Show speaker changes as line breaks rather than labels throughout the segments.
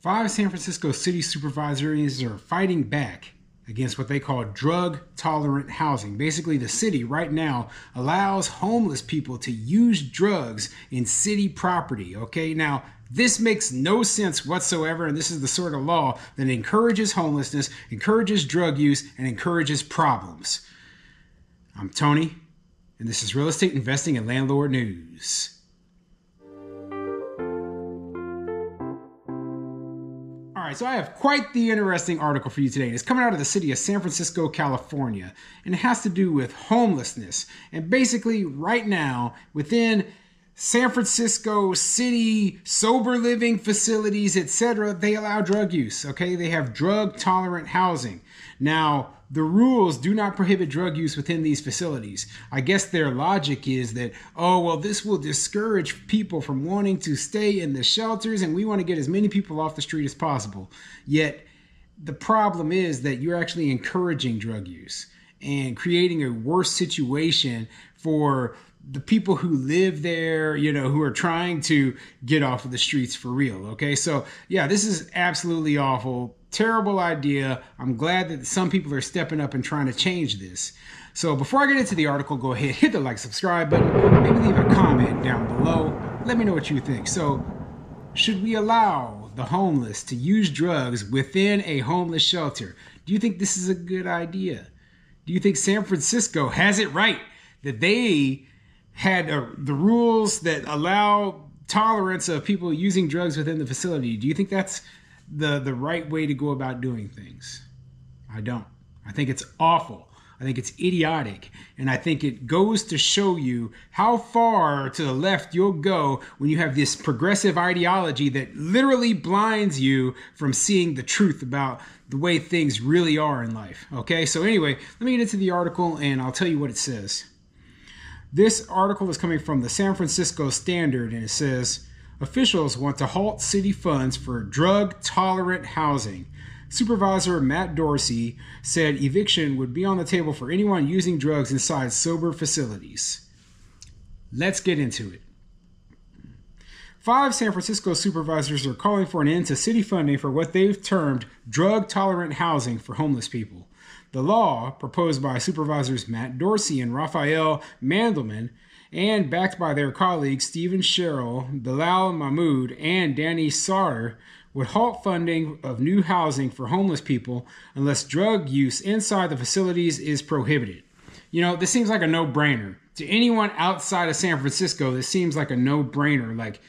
Five San Francisco city supervisors are fighting back against what they call drug-tolerant housing. Basically, the city right now allows homeless people to use drugs in city property, okay? Now, this makes no sense whatsoever, and this is the sort of law that encourages homelessness, encourages drug use, and encourages problems. I'm Tony, and this is Real Estate Investing and Landlord News. All right, so I have quite the interesting article for you today. It's coming out of the city of San Francisco, California, and it has to do with homelessness. And basically, right now, within San Francisco city sober living facilities, etc., they allow drug use, okay? They have drug-tolerant housing. Now, the rules do not prohibit drug use within these facilities. I guess their logic is that, oh, well, this will discourage people from wanting to stay in the shelters, and we want to get as many people off the street as possible. Yet, the problem is that you're actually encouraging drug use and creating a worse situation for the people who live there, who are trying to get off of the streets for real. Okay. So yeah, this is absolutely awful. Terrible idea. I'm glad that some people are stepping up and trying to change this. So before I get into the article, go ahead, hit the like, subscribe button, maybe leave a comment down below. Let me know what you think. So should we allow the homeless to use drugs within a homeless shelter? Do you think this is a good idea? Do you think San Francisco has it right that they had the rules that allow tolerance of people using drugs within the facility? Do you think that's the right way to go about doing things? I don't. I think it's awful. I think it's idiotic. And I think it goes to show you how far to the left you'll go when you have this progressive ideology that literally blinds you from seeing the truth about the way things really are in life. Okay, so anyway, let me get into the article and I'll tell you what it says. This article is coming from the San Francisco Standard, and it says, officials want to halt city funds for drug-tolerant housing. Supervisor Matt Dorsey said eviction would be on the table for anyone using drugs inside sober facilities. Let's get into it. 5 San Francisco supervisors are calling for an end to city funding for what they've termed drug-tolerant housing for homeless people. The law, proposed by Supervisors Matt Dorsey and Raphael Mandelman, and backed by their colleagues Stephen Sherrill, Bilal Mahmood, and Danny Sauter, would halt funding of new housing for homeless people unless drug use inside the facilities is prohibited. This seems like a no-brainer. To anyone outside of San Francisco, this seems like a no-brainer. Like,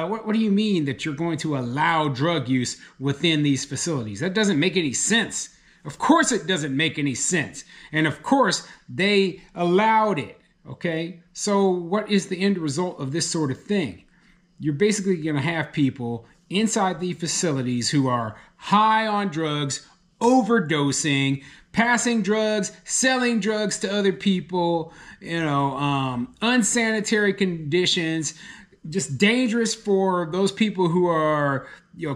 what do you mean that you're going to allow drug use within these facilities? That doesn't make any sense. Of course it doesn't make any sense. And of course they allowed it, okay? So what is the end result of this sort of thing? You're basically going to have people inside the facilities who are high on drugs, overdosing, passing drugs, selling drugs to other people, unsanitary conditions, just dangerous for those people who are,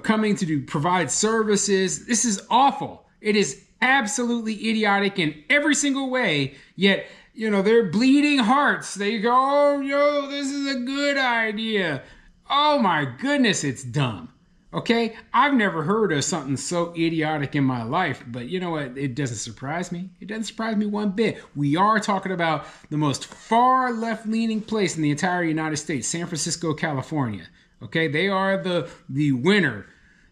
coming to provide services. This is awful. It is absolutely idiotic in every single way, yet, they're bleeding hearts. They go, oh, this is a good idea. Oh my goodness, it's dumb. Okay? I've never heard of something so idiotic in my life, but you know what? It doesn't surprise me. It doesn't surprise me one bit. We are talking about the most far left-leaning place in the entire United States, San Francisco, California. Okay? They are the winner.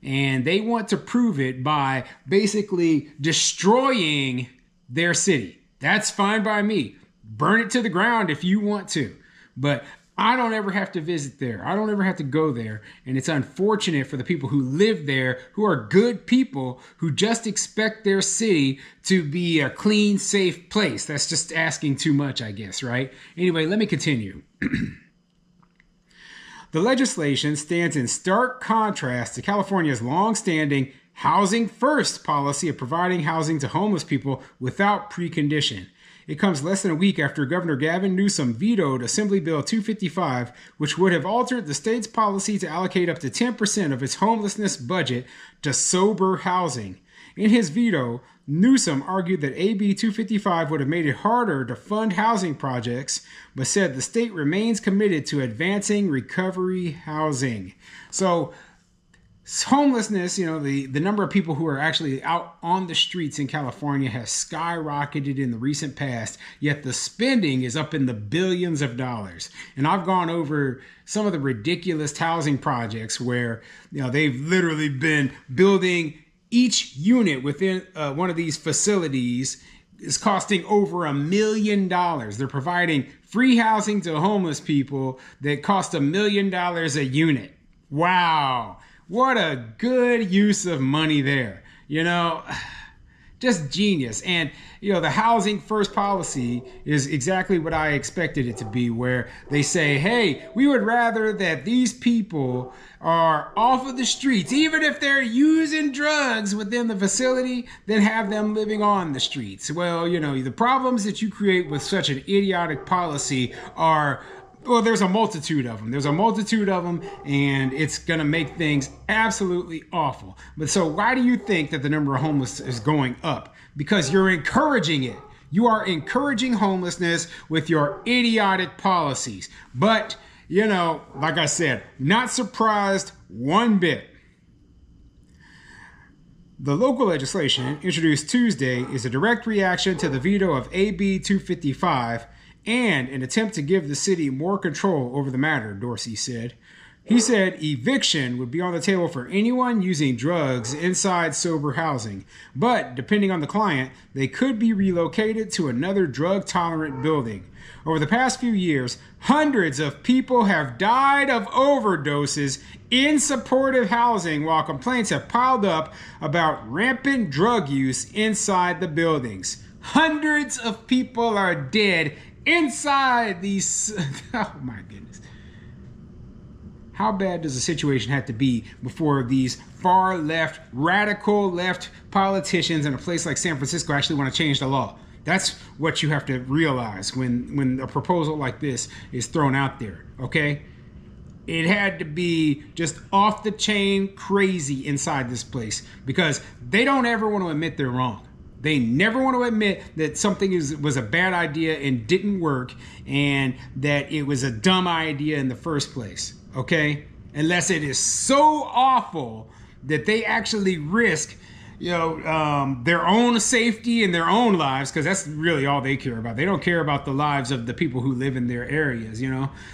And they want to prove it by basically destroying their city. That's fine by me. Burn it to the ground if you want to. But I don't ever have to visit there. I don't ever have to go there. And it's unfortunate for the people who live there, who are good people, who just expect their city to be a clean, safe place. That's just asking too much, I guess, right? Anyway, let me continue. The legislation stands in stark contrast to California's long-standing housing first policy of providing housing to homeless people without precondition. It comes less than a week after Governor Gavin Newsom vetoed Assembly Bill 255, which would have altered the state's policy to allocate up to 10% of its homelessness budget to sober housing. In his veto, Newsom argued that AB 255 would have made it harder to fund housing projects, but said the state remains committed to advancing recovery housing. So homelessness, the number of people who are actually out on the streets in California has skyrocketed in the recent past, yet the spending is up in the billions of dollars. And I've gone over some of the ridiculous housing projects where, they've literally been building each unit within one of these facilities is costing over $1 million. They're providing free housing to homeless people that cost $1 million a unit. Wow. What a good use of money there. Just genius. And, the housing first policy is exactly what I expected it to be, where they say, hey, we would rather that these people are off of the streets, even if they're using drugs within the facility, than have them living on the streets. Well, the problems that you create with such an idiotic policy are, well, there's a multitude of them. And it's going to make things absolutely awful. But so why do you think that the number of homeless is going up? Because you're encouraging it. You are encouraging homelessness with your idiotic policies. But, like I said, not surprised one bit. The local legislation introduced Tuesday is a direct reaction to the veto of AB 255 and an attempt to give the city more control over the matter, Dorsey said. He said eviction would be on the table for anyone using drugs inside sober housing, but depending on the client, they could be relocated to another drug-tolerant building. Over the past few years, hundreds of people have died of overdoses in supportive housing, while complaints have piled up about rampant drug use inside the buildings. Hundreds of people are dead inside these. Oh my goodness. How bad does the situation have to be before these far left, radical left politicians in a place like San Francisco actually want to change the law? That's what you have to realize when a proposal like this is thrown out there, okay? It had to be just off the chain crazy inside this place, because they don't ever want to admit they're wrong. They never want to admit that something was a bad idea and didn't work, and that it was a dumb idea in the first place, okay? Unless it is so awful that they actually risk, their own safety and their own lives, because that's really all they care about. They don't care about the lives of the people who live in their areas,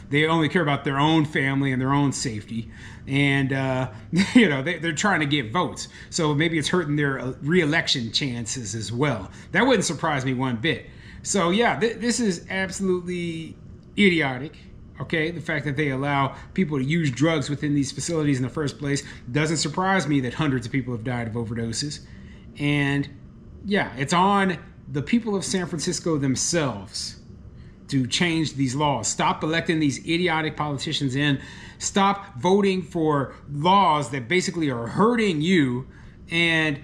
They only care about their own family and their own safety. And, they're trying to get votes. So maybe it's hurting their re-election chances as well. That wouldn't surprise me one bit. So, yeah, this is absolutely idiotic. Okay, the fact that they allow people to use drugs within these facilities in the first place doesn't surprise me that hundreds of people have died of overdoses. And yeah, it's on the people of San Francisco themselves to change these laws. Stop electing these idiotic politicians in. Stop voting for laws that basically are hurting you. And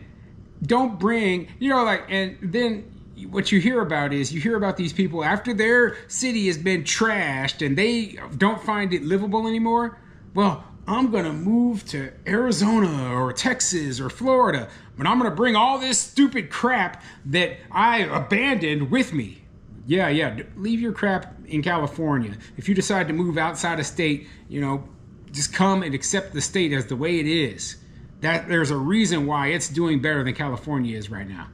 don't bring, and then what you hear about these people after their city has been trashed and they don't find it livable anymore. Well, I'm going to move to Arizona or Texas or Florida, but I'm going to bring all this stupid crap that I abandoned with me. Yeah, leave your crap in California. If you decide to move outside of state, just come and accept the state as the way it is. That there's a reason why it's doing better than California is right now.